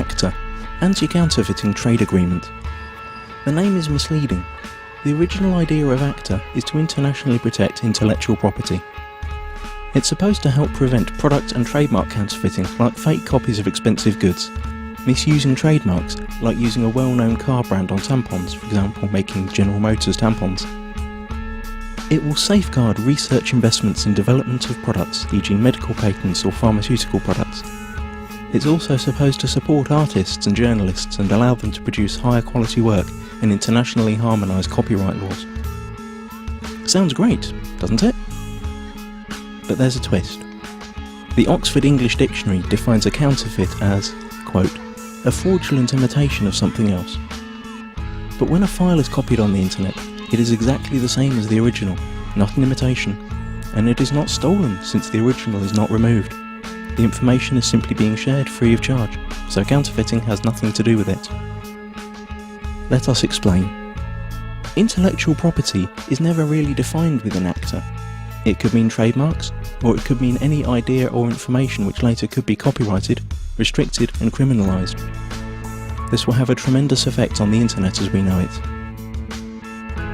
ACTA, Anti-Counterfeiting Trade Agreement. The name is misleading. The original idea of ACTA is to internationally protect intellectual property. It's supposed to help prevent product and trademark counterfeiting, like fake copies of expensive goods, misusing trademarks, like using a well-known car brand on tampons, for example making General Motors tampons. It will safeguard research investments in development of products, e.g. medical patents or pharmaceutical products. It's also supposed to support artists and journalists and allow them to produce higher quality work and internationally harmonise copyright laws. Sounds great, doesn't it? But there's a twist. The Oxford English Dictionary defines a counterfeit as, quote, a fraudulent imitation of something else. But when a file is copied on the internet, it is exactly the same as the original, not an imitation, and it is not stolen since the original is not removed. The information is simply being shared free of charge, so counterfeiting has nothing to do with it. Let us explain. Intellectual property is never really defined within ACTA. It could mean trademarks, or it could mean any idea or information which later could be copyrighted, restricted and criminalised. This will have a tremendous effect on the internet as we know it.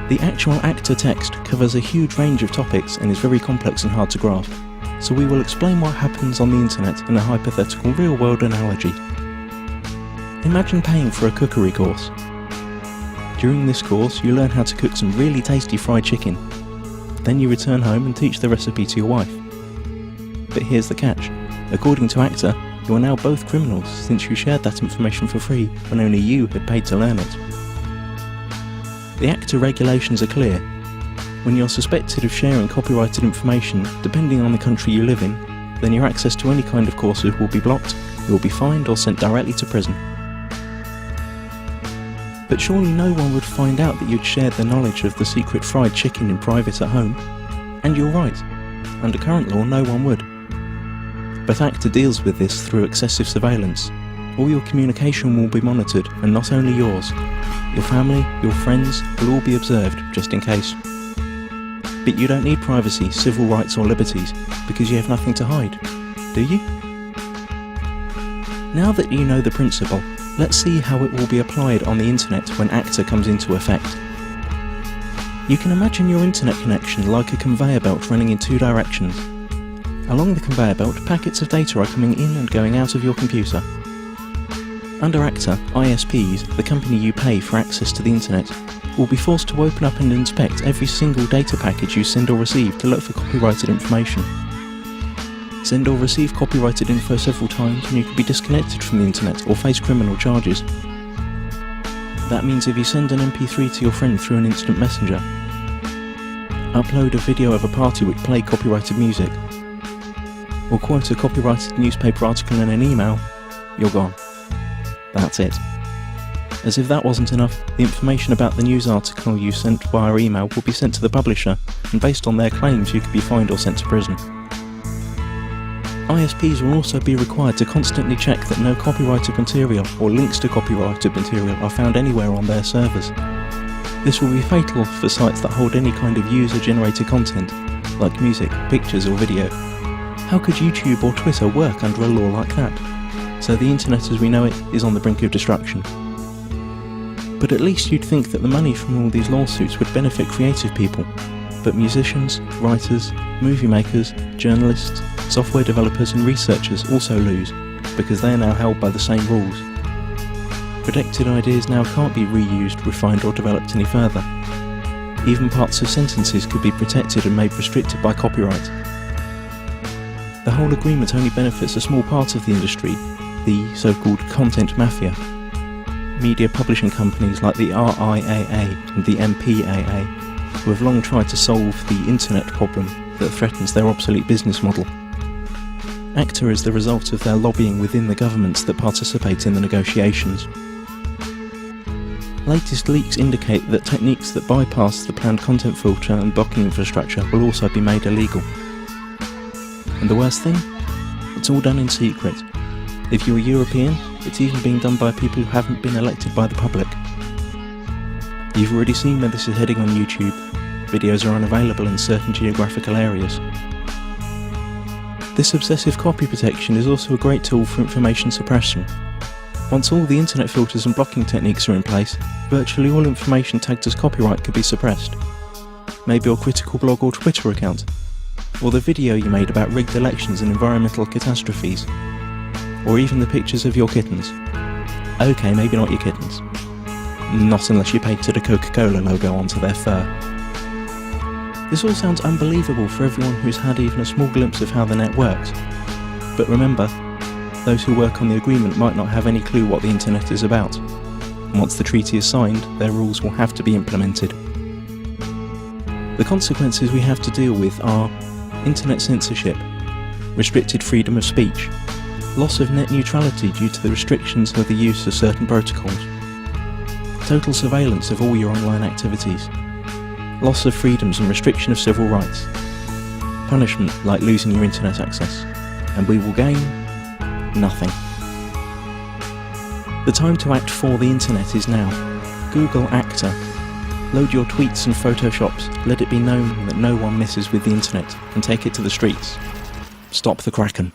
The actual ACTA text covers a huge range of topics and is very complex and hard to grasp, so we will explain what happens on the internet in a hypothetical real-world analogy. Imagine paying for a cookery course. During this course you learn how to cook some really tasty fried chicken. Then you return home and teach the recipe to your wife. But here's the catch. According to ACTA, you are now both criminals since you shared that information for free when only you had paid to learn it. The ACTA regulations are clear. When you're suspected of sharing copyrighted information, depending on the country you live in, then your access to any kind of courses will be blocked, you will be fined or sent directly to prison. But surely no one would find out that you'd shared the knowledge of the secret fried chicken in private at home. And you're right. Under current law, no one would. But ACTA deals with this through excessive surveillance. All your communication will be monitored, and not only yours. Your family, your friends will all be observed, just in case. But you don't need privacy, civil rights or liberties, because you have nothing to hide, do you? Now that you know the principle, let's see how it will be applied on the internet when ACTA comes into effect. You can imagine your internet connection like a conveyor belt running in two directions. Along the conveyor belt, packets of data are coming in and going out of your computer. Under ACTA, ISPs, the company you pay for access to the internet, will be forced to open up and inspect every single data package you send or receive to look for copyrighted information. Send or receive copyrighted info several times and you could be disconnected from the internet or face criminal charges. That means if you send an MP3 to your friend through an instant messenger, upload a video of a party which played copyrighted music, or quote a copyrighted newspaper article in an email, you're gone. That's it. As if that wasn't enough, the information about the news article you sent via email will be sent to the publisher, and based on their claims you could be fined or sent to prison. ISPs will also be required to constantly check that no copyrighted material or links to copyrighted material are found anywhere on their servers. This will be fatal for sites that hold any kind of user-generated content, like music, pictures or video. How could YouTube or Twitter work under a law like that? So the internet as we know it is on the brink of destruction. But at least you'd think that the money from all these lawsuits would benefit creative people. But musicians, writers, movie makers, journalists, software developers and researchers also lose, because they are now held by the same rules. Protected ideas now can't be reused, refined or developed any further. Even parts of sentences could be protected and made restricted by copyright. The whole agreement only benefits a small part of the industry, the so-called content mafia. Media publishing companies like the RIAA and the MPAA, who have long tried to solve the internet problem that threatens their obsolete business model. ACTA is the result of their lobbying within the governments that participate in the negotiations. Latest leaks indicate that techniques that bypass the planned content filter and blocking infrastructure will also be made illegal. And the worst thing? It's all done in secret. If you're European, it's even being done by people who haven't been elected by the public. You've already seen where this is heading on YouTube. Videos are unavailable in certain geographical areas. This obsessive copy protection is also a great tool for information suppression. Once all the internet filters and blocking techniques are in place, virtually all information tagged as copyright could be suppressed. Maybe your critical blog or Twitter account, or the video you made about rigged elections and environmental catastrophes, or even the pictures of your kittens. Okay, maybe not your kittens. Not unless you painted a Coca-Cola logo onto their fur. This all sounds unbelievable for everyone who's had even a small glimpse of how the net works. But remember, those who work on the agreement might not have any clue what the internet is about. And once the treaty is signed, their rules will have to be implemented. The consequences we have to deal with are internet censorship, restricted freedom of speech, loss of net neutrality due to the restrictions of the use of certain protocols, total surveillance of all your online activities, loss of freedoms and restriction of civil rights, punishment like losing your internet access, and we will gain nothing. The time to act for the internet is now. Google ACTA. Load your tweets and photoshops, let it be known that no one messes with the internet, and take it to the streets. Stop the Kraken.